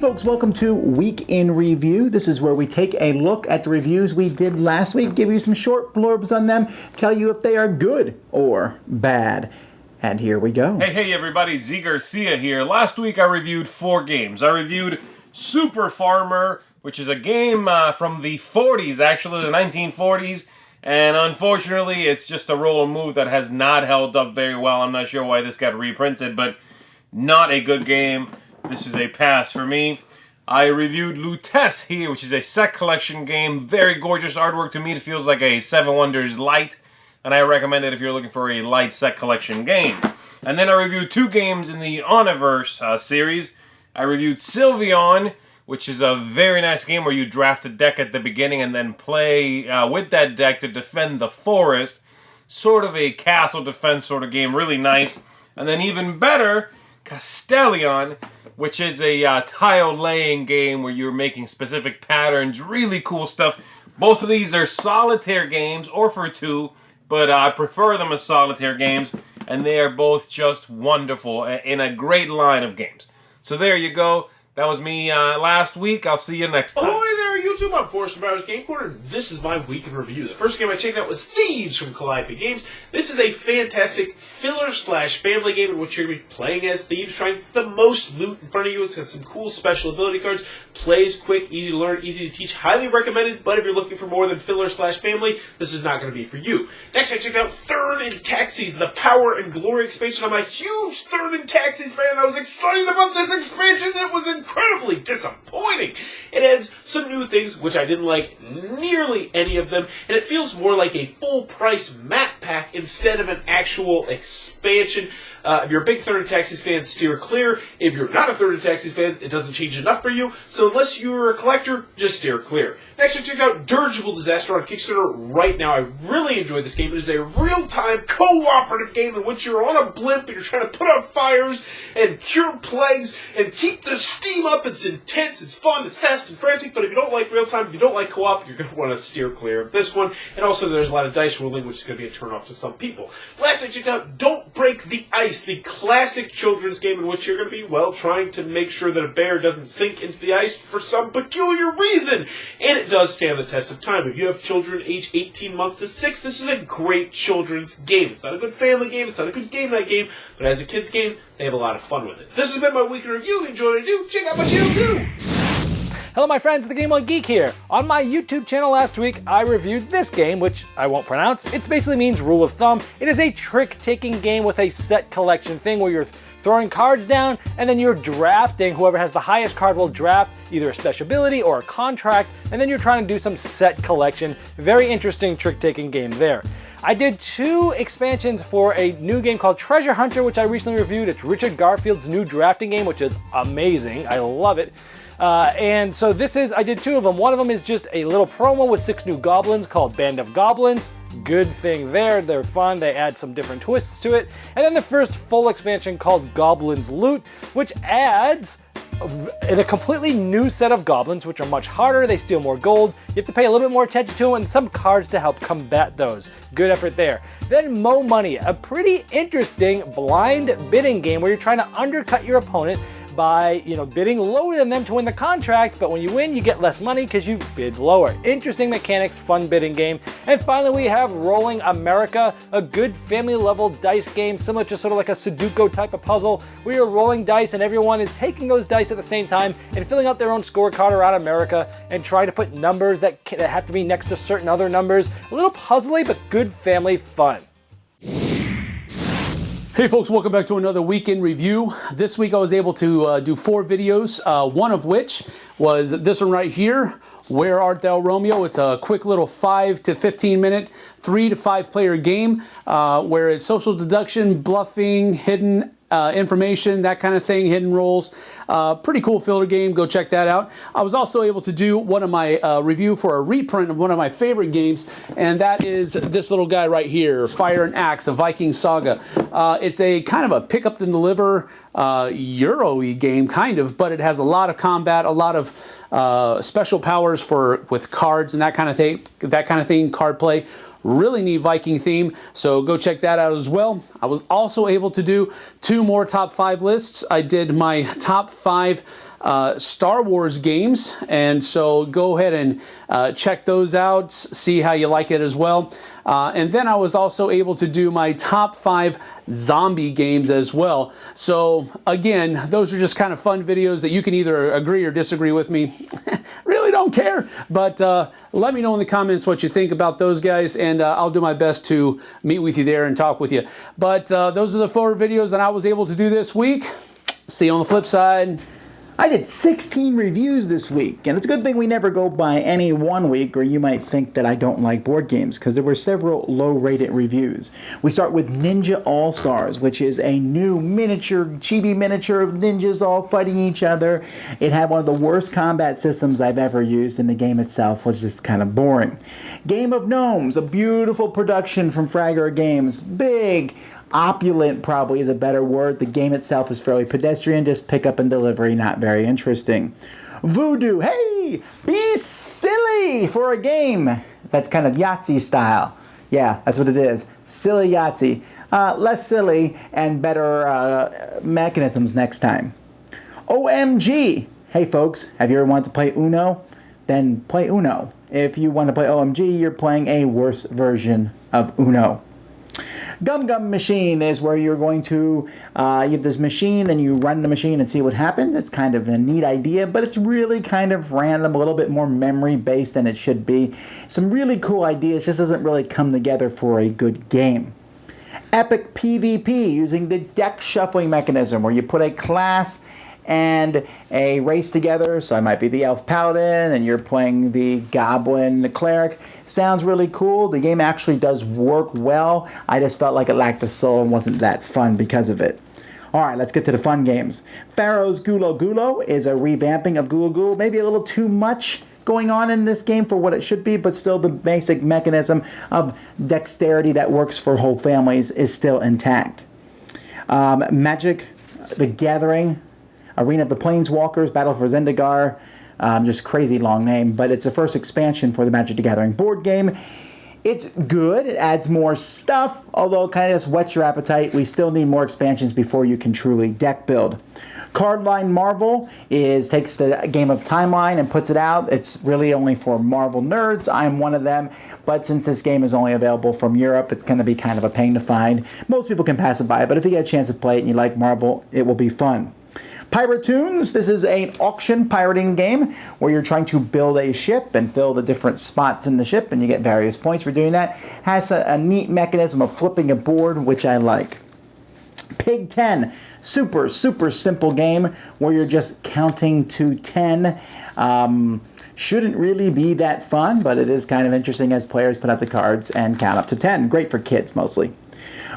folks, welcome to Week in Review. This is where we take a look at the reviews we did last week, give you some short blurbs on them, tell you if they are good or bad. And here we go. Hey everybody, Z Garcia here. Last week I reviewed 4 games. I reviewed Super Farmer, which is a game from the 40s, actually, the 1940s. And unfortunately, it's just a roll and move that has not held up very well. I'm not sure why this got reprinted, but not a good game. This is a pass for me. I reviewed Lutece here, which is a set collection game. Very gorgeous artwork. To me, it feels like a Seven Wonders light. And I recommend it if you're looking for a light set collection game. And then I reviewed 2 games in the Oniverse series. I reviewed Sylvion, which is a very nice game where you draft a deck at the beginning and then play with that deck to defend the forest. Sort of a castle defense sort of game. Really nice. And then even better, Castellion, which is a tile laying game where you're making specific patterns. Really cool stuff. Both of these are solitaire games, or for 2, but I prefer them as solitaire games, and they are both just wonderful in a great line of games. So there you go. That was me last week. I'll see you next time. Ahoy there, YouTube! I'm Forrest from Browser's Game Corner, and this is my week in review. The first game I checked out was Thieves from Calliope Games. This is a fantastic filler/family game in which you're going to be playing as thieves, trying to get the most loot in front of you. It's got some cool special ability cards. Plays quick, easy to learn, easy to teach. Highly recommended, but if you're looking for more than filler/family, this is not going to be for you. Next, I checked out Thurn and Taxis, the Power and Glory expansion. I'm a huge Thurn and Taxis fan. I was excited about this expansion, and it was incredibly disappointing. It has some new things, which I didn't like nearly any of them, and it feels more like a full-price map pack instead of an actual expansion. If you're a big Thurn and Taxis fan, steer clear. If you're not a Thurn and Taxis fan, it doesn't change enough for you. So unless you're a collector, just steer clear. Next, I checked out Dirigible Disaster on Kickstarter right now. I really enjoyed this game. It is a real-time cooperative game in which you're on a blimp and you're trying to put out fires and cure plagues and keep the steam up. It's intense, it's fun, it's fast and frantic, but if you don't like real-time, if you don't like co-op, you're going to want to steer clear of this one. And also, there's a lot of dice rolling, which is going to be a turn-off to some people. Last, I checked out Don't Break the Ice, the classic children's game in which you're going to be, well, trying to make sure that a bear doesn't sink into the ice for some peculiar reason. And it does stand the test of time. If you have children age 18 months to 6, this is a great children's game. It's not a good family game, it's not a good game night game, but as a kid's game, they have a lot of fun with it. This has been my week in review. If you enjoyed what I do, check out my channel too! Hello my friends, the Game One Geek here. On my YouTube channel last week, I reviewed this game, which I won't pronounce. It basically means rule of thumb. It is a trick-taking game with a set collection thing where you're throwing cards down and then you're drafting. Whoever has the highest card will draft either a special ability or a contract, and then you're trying to do some set collection. Very interesting trick-taking game there. I did 2 expansions for a new game called Treasure Hunter, which I recently reviewed. It's Richard Garfield's new drafting game, which is amazing. I love it. And so I did 2 of them. One of them is just a little promo with 6 new goblins called Band of Goblins. Good thing there. They're fun. They add some different twists to it. And then the first full expansion called Goblins Loot, which adds in a completely new set of goblins, which are much harder. They steal more gold. You have to pay a little bit more attention to them and some cards to help combat those. Good effort there. Then Mow Money, a pretty interesting blind bidding game where you're trying to undercut your opponent by, bidding lower than them to win the contract, but when you win, you get less money because you bid lower. Interesting mechanics, fun bidding game. And finally, we have Rolling America, a good family-level dice game, similar to sort of like a Sudoku type of puzzle, where you're rolling dice and everyone is taking those dice at the same time and filling out their own scorecard around America and trying to put numbers that have to be next to certain other numbers. A little puzzly, but good family fun. Hey folks, welcome back to another week in review. This week I was able to do 4 videos, one of which was this one right here, Where Art Thou, Romeo? It's a quick little 5 to 15 minute, 3 to 5 player game where it's social deduction, bluffing, hidden information, that kind of thing, hidden roles. Pretty cool filler game. Go check that out. I was also able to do one of my review for a reprint of one of my favorite games, and that is this little guy right here, Fire and Axe, a Viking Saga. It's a kind of a pick up and deliver Euro-y game, kind of, but it has a lot of combat, a lot of special powers with cards and that kind of thing, card play. Really neat Viking theme, so go check that out as well. I was also able to do 2 more top 5 lists. I did my top 5 Star Wars games, and so go ahead and check those out, see how you like it as well. And then I was also able to do my top 5 zombie games as well. So again, those are just kind of fun videos that you can either agree or disagree with me. Really don't care, but let me know in the comments what you think about those guys, and I'll do my best to meet with you there and talk with you. But those are the 4 videos that I was able to do this week. See you on the flip side. I did 16 reviews this week, and it's a good thing we never go by any one week, or you might think that I don't like board games, because there were several low-rated reviews. We start with Ninja All-Stars, which is a new miniature, chibi miniature of ninjas all fighting each other. It had one of the worst combat systems I've ever used, and the game itself was just kind of boring. Game of Gnomes, a beautiful production from Fragger Games. Big, opulent probably is a better word. The game itself is fairly pedestrian, just pick up and delivery, not very interesting. VuDu, hey, be silly for a game. That's kind of Yahtzee style. Yeah, that's what it is. Silly Yahtzee. Less silly and better mechanisms next time. OMG. Hey folks, have you ever wanted to play Uno? Then play Uno. If you want to play OMG, you're playing a worse version of Uno. Gum Gum Machine is where you're going to, you have this machine and you run the machine and see what happens. It's kind of a neat idea, but it's really kind of random, a little bit more memory based than it should be. Some really cool ideas, just doesn't really come together for a good game. Epic PvP using the deck shuffling mechanism where you put a class and a race together. So I might be the Elf Paladin and you're playing the Goblin, the Cleric. Sounds really cool. The game actually does work well. I just felt like it lacked the soul and wasn't that fun because of it. Alright, let's get to the fun games. Pharaoh's Gulo is a revamping of Gulo. Maybe a little too much going on in this game for what it should be, but still the basic mechanism of dexterity that works for whole families is still intact. Magic, the Gathering, Arena of the Planeswalkers, Battle for Zendikar, just crazy long name, but it's the first expansion for the Magic the Gathering board game. It's good, it adds more stuff, although it kind of just whets your appetite. We still need more expansions before you can truly deck build. Cardline Marvel takes the game of Timeline and puts it out. It's really only for Marvel nerds. I'm one of them, but since this game is only available from Europe, it's going to be kind of a pain to find. Most people can pass it by, but if you get a chance to play it and you like Marvel, it will be fun. Piratoons, this is an auction pirating game where you're trying to build a ship and fill the different spots in the ship, and you get various points for doing that. Has a neat mechanism of flipping a board, which I like. Pig 10, super simple game where you're just counting to 10. Shouldn't really be that fun, but it is kind of interesting as players put out the cards and count up to 10. Great for kids mostly.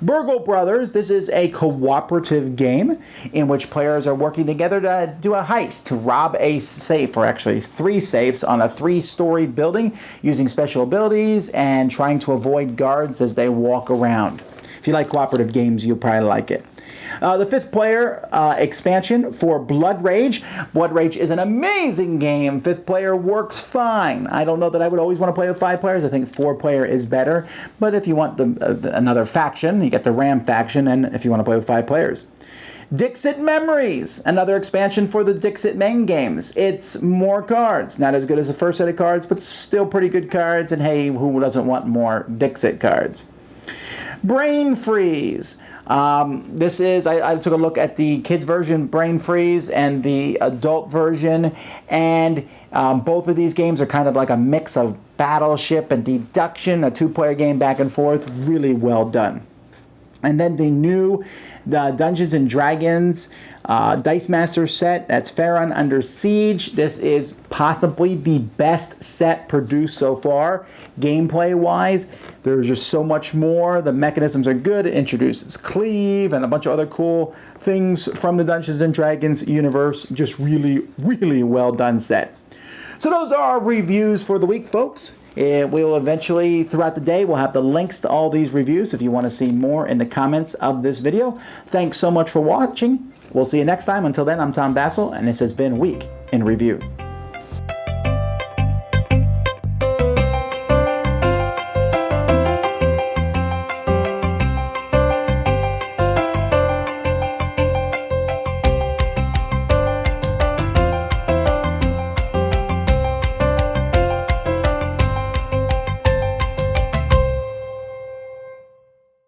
Burgle Bros, this is a cooperative game in which players are working together to do a heist, to rob a safe, or actually 3 safes on a 3-story building using special abilities and trying to avoid guards as they walk around. If you like cooperative games, you'll probably like it. The 5th player expansion for Blood Rage. Blood Rage is an amazing game. 5th player works fine. I don't know that I would always want to play with 5 players. I think 4 player is better. But if you want another faction, you get the Ram faction, and if you want to play with 5 players. Dixit Memories, another expansion for the Dixit main games. It's more cards. Not as good as the first set of cards, but still pretty good cards. And hey, who doesn't want more Dixit cards? Brain Freeze. This is, I took a look at the kids version, Brain Freeze, and the adult version, and both of these games are kind of like a mix of Battleship and Deduction, a 2-player game back and forth, really well done. And then the new Dungeons & Dragons Dice Master set, that's Faerûn Under Siege. This is possibly the best set produced so far, gameplay-wise. There's just so much more. The mechanisms are good. It introduces Cleave and a bunch of other cool things from the Dungeons & Dragons universe. Just really well done set. So those are our reviews for the week, folks. We'll eventually, throughout the day, we'll have the links to all these reviews if you want to see more in the comments of this video. Thanks so much for watching. We'll see you next time. Until then, I'm Tom Bassel, and this has been Week in Review.